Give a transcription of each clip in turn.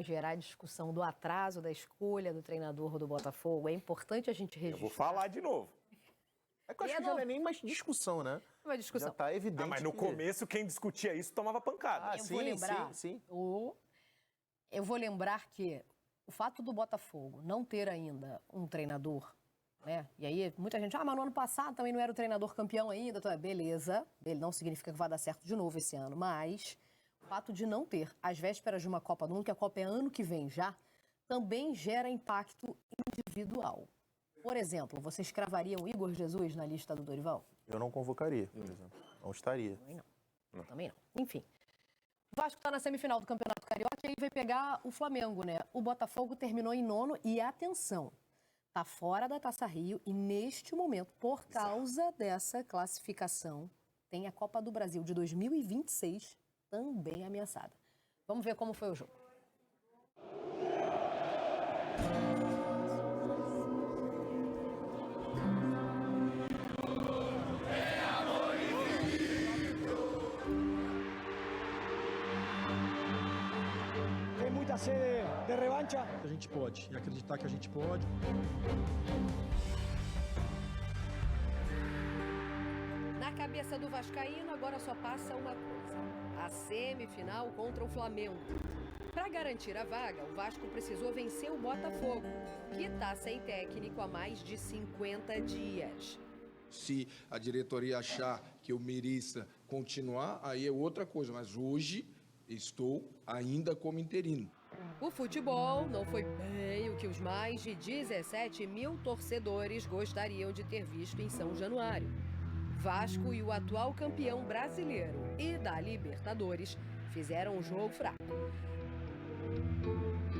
gerar a discussão do atraso da escolha do treinador do Botafogo, é importante a gente registrar. Eu vou falar de novo. É que eu acho que já não é nem mais discussão, né? Uma discussão. Já tá evidente. Mas no começo, quem discutia isso tomava pancada. Eu vou lembrar, sim. Eu vou lembrar que o fato do Botafogo não ter ainda um treinador, né? E aí muita gente, mas no ano passado também não era o treinador campeão ainda, então beleza, ele não significa que vai dar certo de novo esse ano, mas o fato de não ter, às vésperas de uma Copa do Mundo, que a Copa é ano que vem já, também gera impacto individual. Por exemplo, vocês cravariam o Igor Jesus na lista do Dorival? Eu não convocaria, por exemplo. Não estaria. Também não. Também não. Enfim. O Vasco está na semifinal do Campeonato Carioca e aí vai pegar o Flamengo, né? O Botafogo terminou em 9º e, atenção, está fora da Taça Rio e, neste momento, por causa dessa classificação, tem a Copa do Brasil de 2026 também ameaçada. Vamos ver como foi o jogo. Tem muita sede de revancha. A gente pode, e acreditar que a gente pode. Na cabeça do vascaíno, agora só passa uma coisa: a semifinal contra o Flamengo. Para garantir a vaga, o Vasco precisou vencer o Botafogo, que está sem técnico há mais de 50 dias. Se a diretoria achar que eu mereça continuar, aí é outra coisa. Mas hoje estou ainda como interino. O futebol não foi bem o que os mais de 17 mil torcedores gostariam de ter visto em São Januário. Vasco e o atual campeão brasileiro e da Libertadores fizeram um jogo fraco.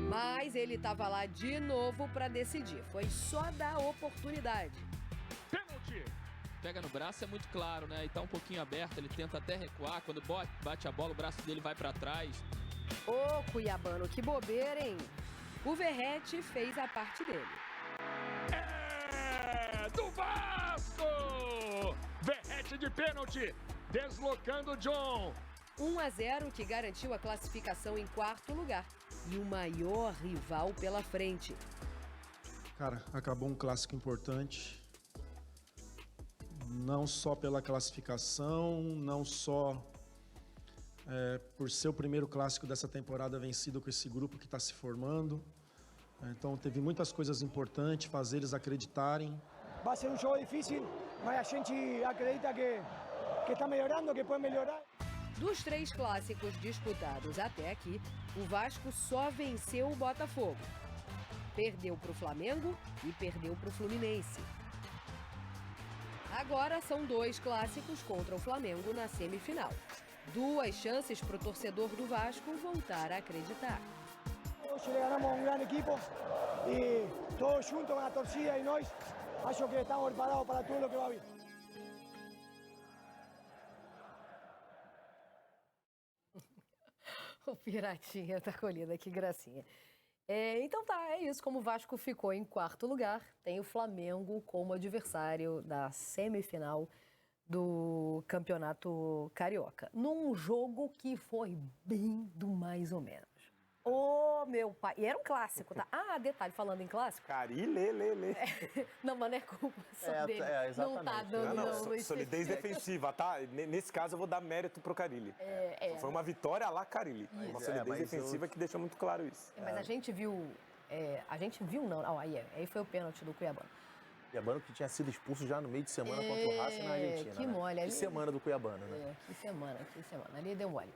Mas ele estava lá de novo para decidir. Foi só dar oportunidade. Pênalti! Pega no braço, é muito claro, né? E tá um pouquinho aberto, ele tenta até recuar. Quando bate a bola, o braço dele vai para trás. Ô, Cuiabano, que bobeira, hein? O Verratti fez a parte dele. É do Vasco! Verratti de pênalti, deslocando o John. 1-0 que garantiu a classificação em 4º lugar. E o maior rival pela frente. Cara, acabou um clássico importante. Não só pela classificação, não só por ser o primeiro clássico dessa temporada vencido com esse grupo que está se formando. Então teve muitas coisas importantes, fazer eles acreditarem. Vai ser um jogo difícil, mas a gente acredita que está melhorando, que pode melhorar. Dos 3 clássicos disputados até aqui, o Vasco só venceu o Botafogo. Perdeu para o Flamengo e perdeu para o Fluminense. Agora são 2 clássicos contra o Flamengo na semifinal. 2 chances para o torcedor do Vasco voltar a acreditar. Hoje ganhamos um grande equipo e todos juntos, a torcida e nós, acho que estamos preparados para tudo o que vai vir. O Piratinha tá colhida, que gracinha. Então tá, é isso. Como o Vasco ficou em 4º lugar, tem o Flamengo como adversário da semifinal do Campeonato Carioca. Num jogo que foi bem do mais ou menos. Ô, meu pai. E era um clássico, tá? Ah, detalhe, falando em clássico. Carilê. Não, mas não é culpa só dele. Exatamente. Não tá dando no solidez defensiva, tá? Nesse caso eu vou dar mérito pro Carilli. Foi uma vitória lá Carilli. Uma solidez defensiva que deixou muito claro isso. Mas a gente viu... não. Aí foi o pênalti do Cuiabano. Cuiabano que tinha sido expulso já no meio de semana contra o Racing na Argentina. Que mole. Que semana do Cuiabano, né? Que semana. Ali deu mole.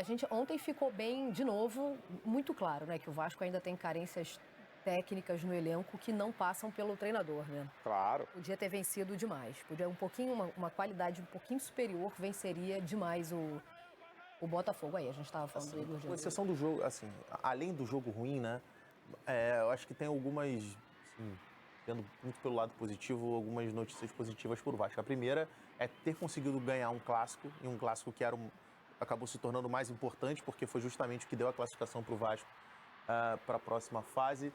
A gente ontem ficou bem, de novo, muito claro, né? Que o Vasco ainda tem carências técnicas no elenco que não passam pelo treinador, né? Claro. Podia ter vencido demais. Podia uma qualidade um pouquinho superior, venceria demais o Botafogo. Aí a gente estava falando do Igor Jesus. Com exceção do jogo, assim, além do jogo ruim, né? Eu acho que tem algumas, assim, vendo muito pelo lado positivo, algumas notícias positivas para o Vasco. A primeira é ter conseguido ganhar um clássico, e um clássico que acabou se tornando mais importante, porque foi justamente o que deu a classificação para o Vasco para a próxima fase.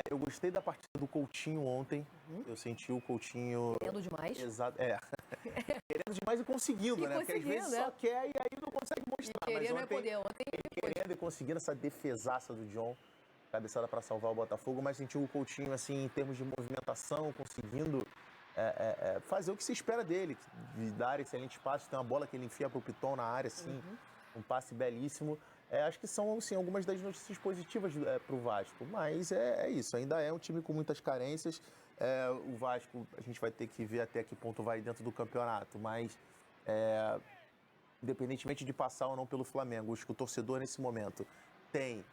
Eu gostei da partida do Coutinho ontem. Eu senti o Coutinho... Querendo demais. Exato, Querendo demais e conseguindo, né? Porque às vezes só quer e aí não consegue mostrar. Querer mas não é ontem poder. Ontem ele querendo e conseguindo essa defesaça do John, cabeçada para salvar o Botafogo, mas sentiu o Coutinho, assim, em termos de movimentação, conseguindo fazer o que se espera dele, de dar excelentes passes. Tem uma bola que ele enfia pro Piton na área, assim, um passe belíssimo. Acho que são, assim, algumas das notícias positivas pro Vasco, mas é isso, ainda é um time com muitas carências. O Vasco, a gente vai ter que ver até que ponto vai dentro do campeonato, mas independentemente de passar ou não pelo Flamengo, acho que o torcedor nesse momento tem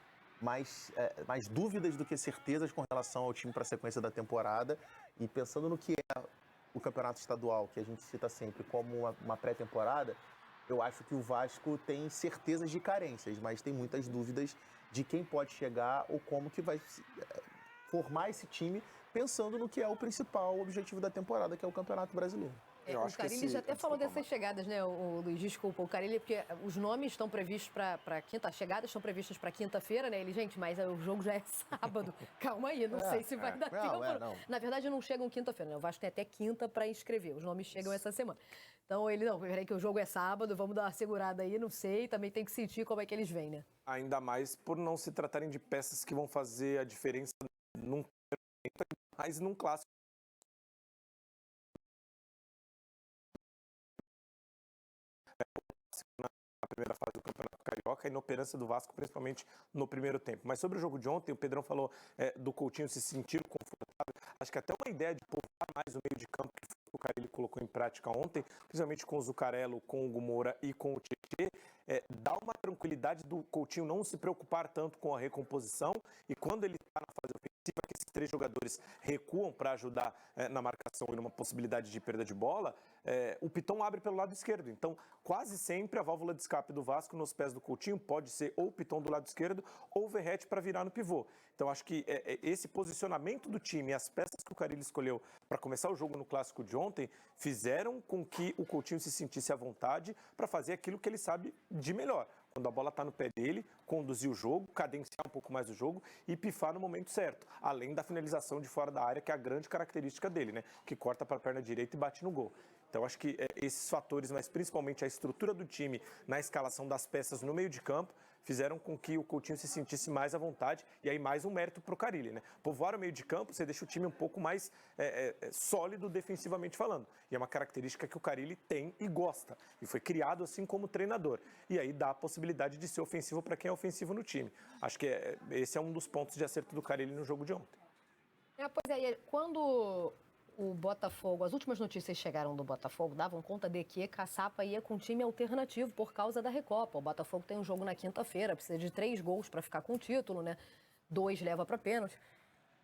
mais dúvidas do que certezas com relação ao time para a sequência da temporada. E pensando no que é o campeonato estadual, que a gente cita sempre como uma pré-temporada, eu acho que o Vasco tem certezas de carências, mas tem muitas dúvidas de quem pode chegar ou como que vai formar esse time, pensando no que é o principal objetivo da temporada, que é o Campeonato Brasileiro. O Carille já até falou dessas chegadas, né, o Luiz? Desculpa, o Carille, porque os nomes estão previstos para quinta, as chegadas estão previstas para quinta-feira, né? Ele, gente, mas o jogo já é sábado. Calma aí, não sei se vai dar tempo. Não. Na verdade, não chegam quinta-feira, né? O Vasco tem até quinta para inscrever. Os nomes chegam essa semana. Então, ele, não, peraí que o jogo é sábado, vamos dar uma segurada aí, não sei. Também tem que sentir como é que eles vêm, né? Ainda mais por não se tratarem de peças que vão fazer a diferença num mas num clássico. Na primeira fase do Campeonato Carioca, a inoperância do Vasco, principalmente no primeiro tempo. Mas sobre o jogo de ontem, o Pedrão falou do Coutinho se sentir confortável. Acho que até uma ideia de povoar mais o meio de campo que o Carille colocou em prática ontem, principalmente com o Zuccarello, com o Hugo Moura e com o Tietê, dá uma tranquilidade do Coutinho não se preocupar tanto com a recomposição, e quando ele está na fase ofensiva, que esses três jogadores recuam para ajudar na marcação e numa possibilidade de perda de bola, o Piton abre pelo lado esquerdo. Então, quase sempre a válvula de escape do Vasco nos pés do Coutinho pode ser ou o Piton do lado esquerdo ou o Verratti para virar no pivô. Então, acho que esse posicionamento do time e as peças que o Carille escolheu para começar o jogo no clássico de ontem fizeram com que o Coutinho se sentisse à vontade para fazer aquilo que ele sabe de melhor. Quando a bola está no pé dele, conduzir o jogo, cadenciar um pouco mais o jogo e pifar no momento certo. Além da finalização de fora da área, que é a grande característica dele, né? Que corta para a perna direita e bate no gol. Então, acho que esses fatores, mas principalmente a estrutura do time na escalação das peças no meio de campo, fizeram com que o Coutinho se sentisse mais à vontade, e aí mais um mérito para o Carille, né? Povoar o meio de campo, você deixa o time um pouco mais sólido defensivamente falando, e é uma característica que o Carille tem e gosta, e foi criado assim como treinador, e aí dá a possibilidade de ser ofensivo para quem é ofensivo no time. Acho que esse é um dos pontos de acerto do Carille no jogo de ontem. Pois é, quando o Botafogo, as últimas notícias chegaram do Botafogo, davam conta de que Caçapa ia com time alternativo por causa da Recopa. O Botafogo tem um jogo na quinta-feira, precisa de 3 gols para ficar com o título, né? 2 leva para pênalti.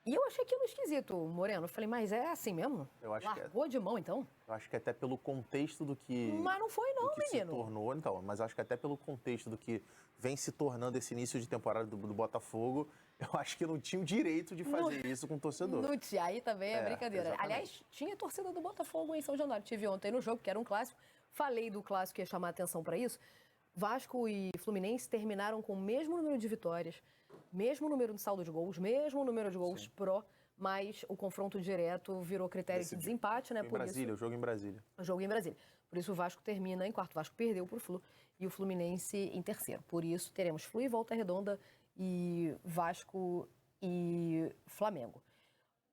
E eu achei aquilo esquisito, Moreno. Eu falei, mas é assim mesmo? Eu acho Largou de mão, então? Eu acho que até pelo contexto do que... Mas não foi não, menino. Se tornou, então, mas acho que até pelo contexto do que vem se tornando esse início de temporada do Botafogo, eu acho que não tinha o direito de fazer isso com o torcedor. Não tinha, aí também é brincadeira. Exatamente. Aliás, tinha torcida do Botafogo em São Januário. Tive ontem no jogo, que era um clássico. Falei do clássico que ia chamar a atenção para isso. Vasco e Fluminense terminaram com o mesmo número de vitórias, mesmo número de saldo de gols, mesmo número de gols pró, mas o confronto direto virou critério de desempate, né? O jogo em Brasília. O jogo em Brasília. Por isso o Vasco termina em quarto. O Vasco perdeu para o Flu e o Fluminense em terceiro. Por isso teremos Flu e Volta Redonda e Vasco e Flamengo.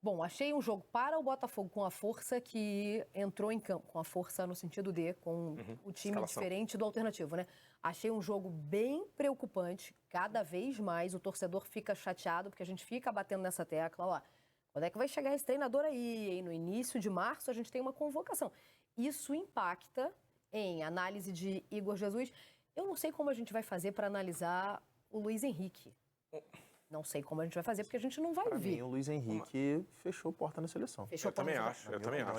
Bom, achei um jogo para o Botafogo com a força que entrou em campo, com a força no sentido de, com o time diferente do alternativo, né? Achei um jogo bem preocupante, cada vez mais o torcedor fica chateado, porque a gente fica batendo nessa tecla, ó, quando é que vai chegar esse treinador aí, hein? No início de março a gente tem uma convocação. Isso impacta em análise de Igor Jesus. Eu não sei como a gente vai fazer para analisar o Luiz Henrique. Não sei como a gente vai fazer, porque a gente não vai Pra ver. mim, o Luiz Henrique fechou porta na seleção. Eu também acho.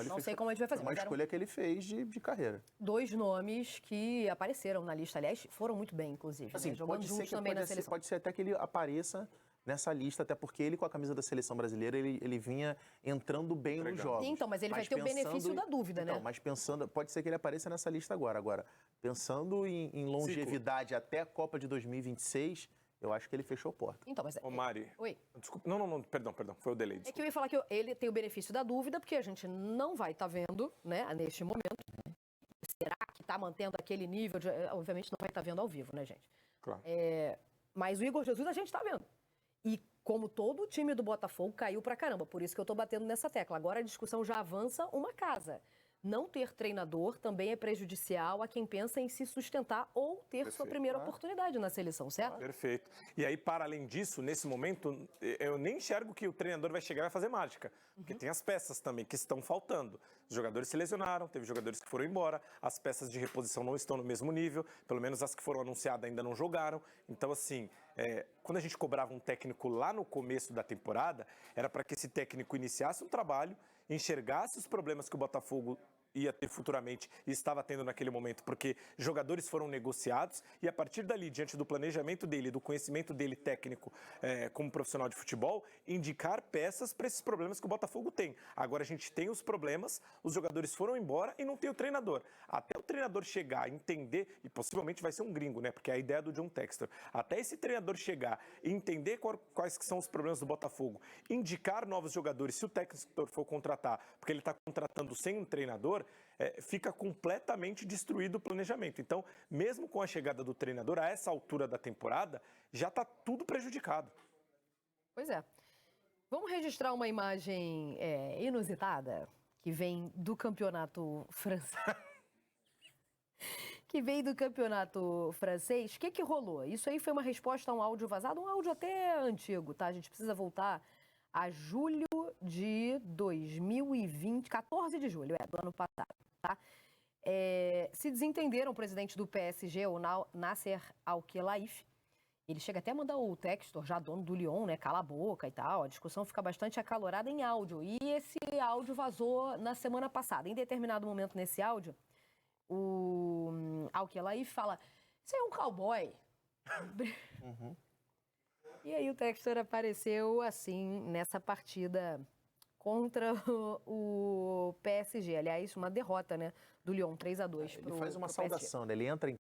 Não sei como a gente vai fazer. Uma escolha que ele fez de carreira. 2 nomes que apareceram na lista, aliás, foram muito bem, inclusive. Assim, né? Jogando juntos também na seleção. Pode ser até que ele apareça nessa lista, até porque ele, com a camisa da seleção brasileira, ele vinha entrando bem nos jogos. Sim, então, mas ele vai ter o benefício da dúvida, né? Mas pensando, pode ser que ele apareça nessa lista agora. Agora, pensando em longevidade até a Copa de 2026, eu acho que ele fechou a porta. Então, mas... Ô, Mari. Oi. Desculpa. Não, perdão. Foi o delay. É que eu ia falar que ele tem o benefício da dúvida, porque a gente não vai estar vendo, né, neste momento. Será que está mantendo aquele nível? Obviamente não vai estar vendo ao vivo, né, gente? Claro. Mas o Igor Jesus a gente tá vendo. E como todo o time do Botafogo caiu pra caramba, por isso que eu tô batendo nessa tecla. Agora a discussão já avança uma casa. Não ter treinador também é prejudicial a quem pensa em se sustentar ou ter sua primeira oportunidade na seleção, certo? Perfeito. E aí, para além disso, nesse momento, eu nem enxergo que o treinador vai chegar e vai fazer mágica. Porque tem as peças também que estão faltando. Os jogadores se lesionaram, teve jogadores que foram embora, as peças de reposição não estão no mesmo nível, pelo menos as que foram anunciadas ainda não jogaram. Então, assim, quando a gente cobrava um técnico lá no começo da temporada, era para que esse técnico iniciasse um trabalho, enxergasse os problemas que o Botafogo ia ter futuramente e estava tendo naquele momento, porque jogadores foram negociados e a partir dali, diante do planejamento dele, do conhecimento dele técnico como profissional de futebol, indicar peças para esses problemas que o Botafogo tem. Agora a gente tem os problemas, os jogadores foram embora e não tem o treinador. Até o treinador chegar, entender, e possivelmente vai ser um gringo, né? Porque é a ideia do John Textor. Até esse treinador chegar e entender quais que são os problemas do Botafogo, indicar novos jogadores, se o Textor for contratar, porque ele está contratando sem um treinador, fica completamente destruído o planejamento. Então, mesmo com a chegada do treinador, a essa altura da temporada, já está tudo prejudicado. Pois é. Vamos registrar uma imagem inusitada que vem do campeonato francês. O que rolou? Isso aí foi uma resposta a um áudio vazado, um áudio até antigo, tá? A gente precisa voltar a julho de 2020, 14 de julho, do ano passado, tá? Se desentenderam o presidente do PSG, o Nasser Al-Khelaifi. Ele chega até a mandar o Textor, já dono do Lyon, né? Cala a boca e tal. A discussão fica bastante acalorada em áudio. E esse áudio vazou na semana passada. Em determinado momento nesse áudio, o Al-Khelaifi fala: "Você é um cowboy?" E aí o Textor apareceu assim nessa partida contra o PSG. Aliás, uma derrota, né, do Lyon, 3-2 pro Ele faz uma PSG. saudação, né? Ele entra em